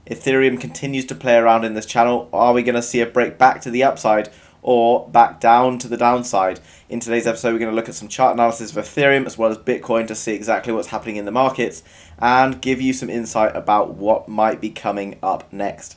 Ethereum continues to play around in this channel. Are we going to see a break back to the upside or back down to the downside? In today's episode, we're going to look at some chart analysis of Ethereum as well as Bitcoin to see exactly what's happening in the markets and give you some insight about what might be coming up next.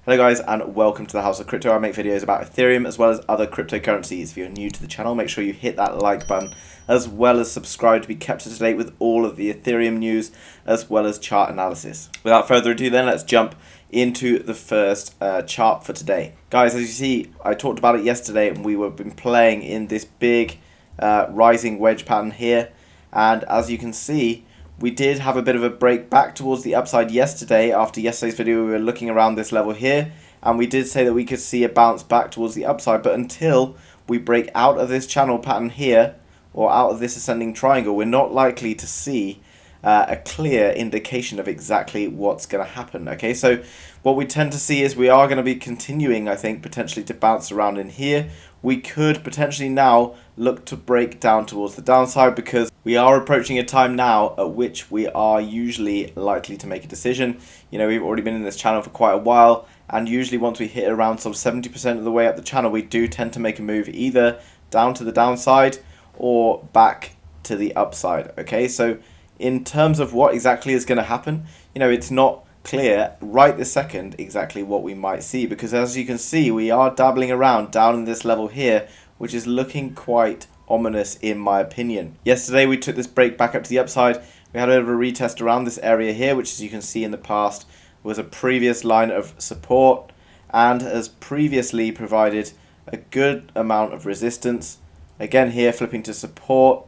Hello guys and welcome to the House of Crypto. I make videos about Ethereum as well as other cryptocurrencies. If you're new to the channel, make sure you hit that like button as well as subscribe to be kept up to date with all of the Ethereum news as well as chart analysis. Without further ado then, let's jump into the first chart for today. Guys, as you see, I talked about it yesterday and we have been playing in this big rising wedge pattern here, and as you can see, we did have a bit of a break back towards the upside yesterday. After yesterday's video, we were looking around this level here, and we did say that we could see a bounce back towards the upside, but until we break out of this channel pattern here, or out of this ascending triangle, we're not likely to see a clear indication of exactly what's going to happen. Okay, so what we tend to see is we are going to be continuing, I think, potentially to bounce around in here. We could potentially now look to break down towards the downside because we are approaching a time now at which we are usually likely to make a decision. You know, we've already been in this channel for quite a while, and usually once we hit around some 70% of the way up the channel, we do tend to make a move either down to the downside or back to the upside. Okay, so in terms of what exactly is going to happen, you know, it's not clear right this second exactly what we might see, because as you can see, we are dabbling around down in this level here, which is looking quite ominous in my opinion. Yesterday we took this break back up to the upside. We had a bit of a retest around this area here, which as you can see in the past was a previous line of support and has previously provided a good amount of resistance. Again here flipping to support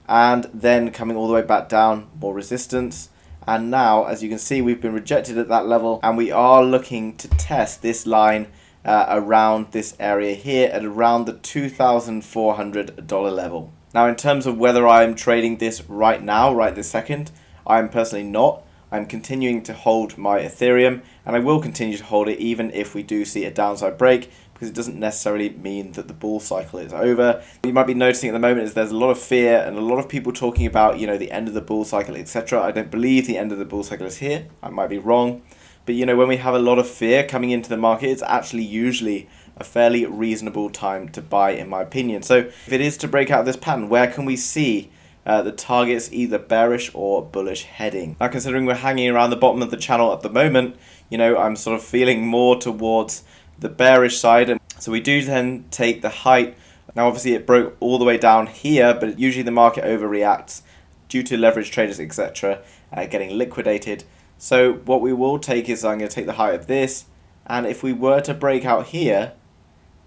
and then coming all the way back down, more resistance. And now, as you can see, we've been rejected at that level, and we are looking to test this line around this area here at around the $2,400 level. Now, in terms of whether I'm trading this right now, right this second, I'm personally not. I'm continuing to hold my Ethereum, and I will continue to hold it even if we do see a downside break, because it doesn't necessarily mean that the bull cycle is over. What you might be noticing at the moment is there's a lot of fear and a lot of people talking about, you know, the end of the bull cycle, etc. I don't believe the end of the bull cycle is here. I might be wrong. But, you know, when we have a lot of fear coming into the market, it's actually usually a fairly reasonable time to buy, in my opinion. So if it is to break out of this pattern, where can we see the target's either bearish or bullish heading? Now, considering we're hanging around the bottom of the channel at the moment, you know, I'm sort of feeling more towards the bearish side, and so we do then take the height. Now obviously it broke all the way down here, but usually the market overreacts due to leverage traders, etc., getting liquidated. So what we will take is, I'm going to take the height of this, and if we were to break out here,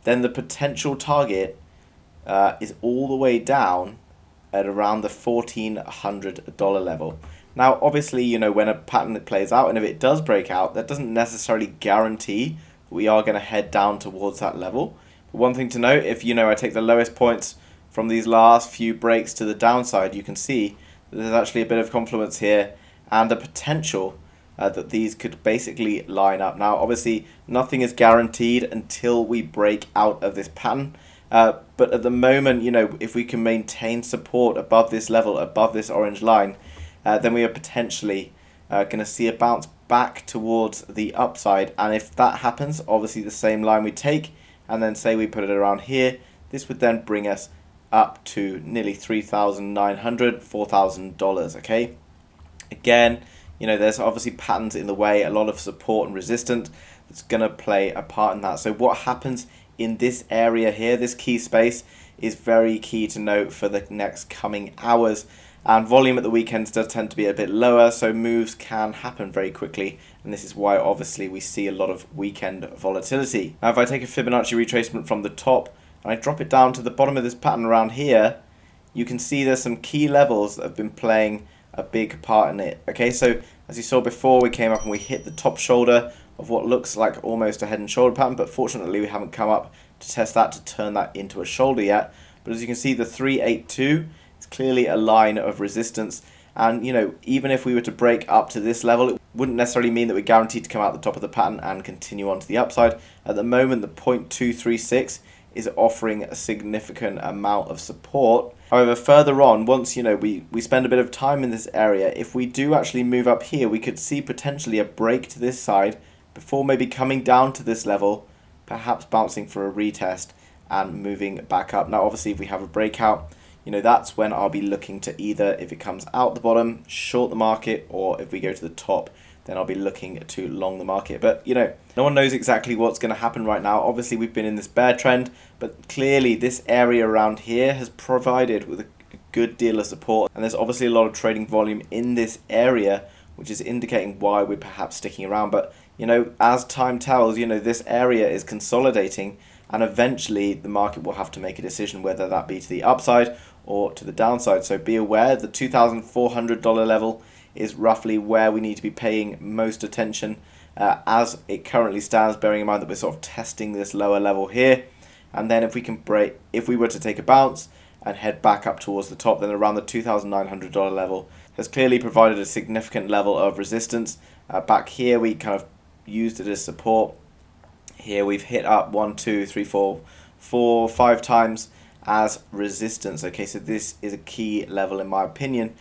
then the potential target is all the way down at around the $1,400 level. Now obviously, you know, when a pattern plays out, and if it does break out, that doesn't necessarily guarantee we are going to head down towards that level. But one thing to note, if, you know, I take the lowest points from these last few breaks to the downside, you can see that there's actually a bit of confluence here and a potential that these could basically line up. Now obviously nothing is guaranteed until we break out of this pattern, but at the moment, you know, if we can maintain support above this level, above this orange line, then we are potentially going to see a bounce back towards the upside. And if that happens, obviously the same line we take, and then say we put it around here, this would then bring us up to nearly $3,900, $4,000. Okay, again, you know, there's obviously patterns in the way, a lot of support and resistance that's going to play a part in that. So what happens in this area here, this key space, is very key to note for the next coming hours. And volume at the weekends does tend to be a bit lower, so moves can happen very quickly, and this is why obviously we see a lot of weekend volatility. Now if I take a Fibonacci retracement from the top and I drop it down to the bottom of this pattern around here, you can see there's some key levels that have been playing a big part in it. Okay, so as you saw before, we came up and we hit the top shoulder of what looks like almost a head and shoulder pattern, but fortunately we haven't come up to test that to turn that into a shoulder yet. But as you can see, the 382 is clearly a line of resistance, and, you know, even if we were to break up to this level, it wouldn't necessarily mean that we're guaranteed to come out the top of the pattern and continue on to the upside. At the moment, the 0.236 is offering a significant amount of support, However, further on, once we spend a bit of time in this area, if we do actually move up here, we could see potentially a break to this side before maybe coming down to this level, perhaps bouncing for a retest and moving back up. Now obviously if we have a breakout, that's when I'll be looking to either, if it comes out the bottom, short the market, or if we go to the top, then I'll be looking to long the market. But no one knows exactly what's going to happen right now. Obviously we've been in this bear trend, but clearly this area around here has provided with a good deal of support, and there's obviously a lot of trading volume in this area, which is indicating why we're perhaps sticking around. But as time tells, this area is consolidating, and eventually the market will have to make a decision whether that be to the upside or to the downside. So be aware the $2,400 level is roughly where we need to be paying most attention as it currently stands, bearing in mind that we're sort of testing this lower level here. And then if we were to take a bounce and head back up towards the top, then around the $2,900 level has clearly provided a significant level of resistance. Back here we kind of used it as support. Here we've hit up 1, 2, 3, 4, 5 times as resistance. Okay, so this is a key level in my opinion.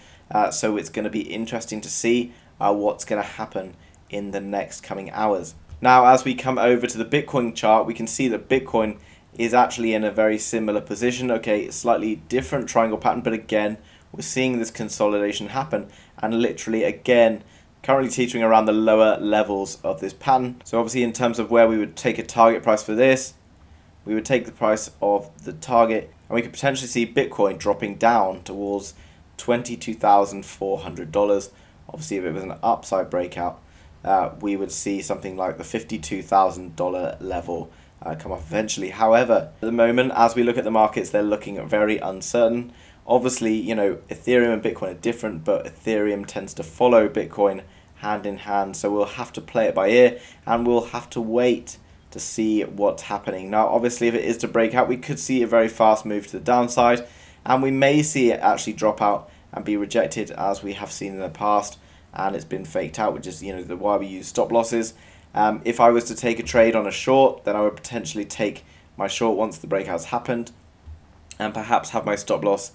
So it's going to be interesting to see what's going to happen in the next coming hours. Now, as we come over to the Bitcoin chart, we can see that Bitcoin is actually in a very similar position. Okay, slightly different triangle pattern, but again, we're seeing this consolidation happen, and literally again, currently teetering around the lower levels of this pattern. So obviously in terms of where we would take a target price for this, we would take the price of the target, and we could potentially see Bitcoin dropping down towards $22,400. Obviously if it was an upside breakout, we would see something like the $52,000 level come off eventually. However, at the moment, as we look at the markets, they're looking very uncertain. Obviously, Ethereum and Bitcoin are different, but Ethereum tends to follow Bitcoin hand in hand. So we'll have to play it by ear, and we'll have to wait to see what's happening. Now, obviously, if it is to break out, we could see a very fast move to the downside, and we may see it actually drop out and be rejected, as we have seen in the past, and it's been faked out, which is why we use stop losses. If I was to take a trade on a short, then I would potentially take my short once the breakout's happened, and perhaps have my stop loss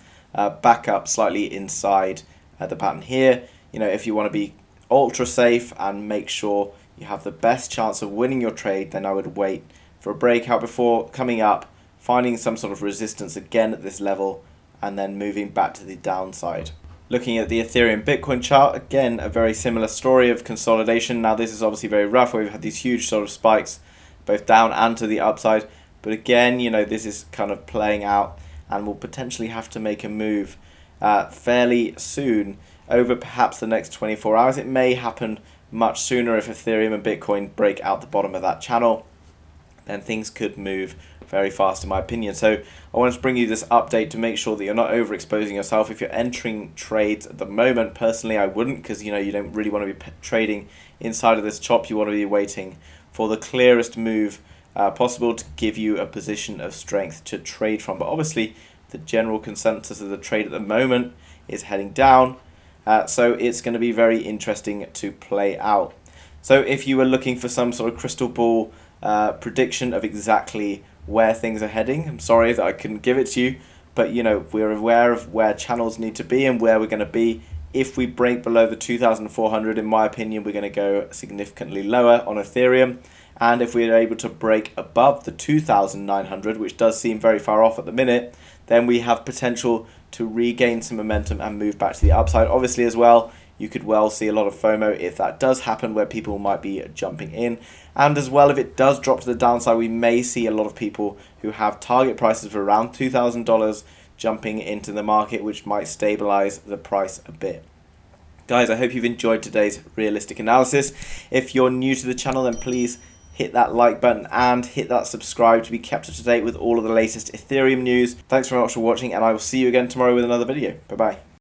back up slightly inside the pattern here. If you want to be ultra safe and make sure you have the best chance of winning your trade, then I would wait for a breakout before coming up, finding some sort of resistance again at this level, and then moving back to the downside. Looking at the Ethereum Bitcoin chart, again a very similar story of consolidation. Now this is obviously very rough, where we've had these huge sort of spikes both down and to the upside, but again this is kind of playing out, and we'll potentially have to make a move fairly soon, over perhaps the next 24 hours. It may happen much sooner if Ethereum and Bitcoin break out the bottom of that channel. Then things could move very fast in my opinion. So I wanted to bring you this update to make sure that you're not overexposing yourself. If you're entering trades at the moment, personally I wouldn't, because you don't really want to be trading inside of this chop. You want to be waiting for the clearest move possible to give you a position of strength to trade from. But obviously the general consensus of the trade at the moment is heading down, so it's going to be very interesting to play out. So if you were looking for some sort of crystal ball prediction of exactly where things are heading, I'm sorry that I couldn't give it to you, but we're aware of where channels need to be and where we're going to be. If we break below the 2,400, in my opinion, we're going to go significantly lower on Ethereum. And if we're able to break above the 2,900, which does seem very far off at the minute, then we have potential to regain some momentum and move back to the upside. Obviously as well, you could well see a lot of FOMO if that does happen, where people might be jumping in. And as well, if it does drop to the downside, we may see a lot of people who have target prices of around $2,000 jumping into the market, which might stabilize the price a bit. Guys, I hope you've enjoyed today's realistic analysis. If you're new to the channel, then please hit that like button and hit that subscribe to be kept up to date with all of the latest Ethereum news. Thanks very much for watching, and I will see you again tomorrow with another video. Bye bye.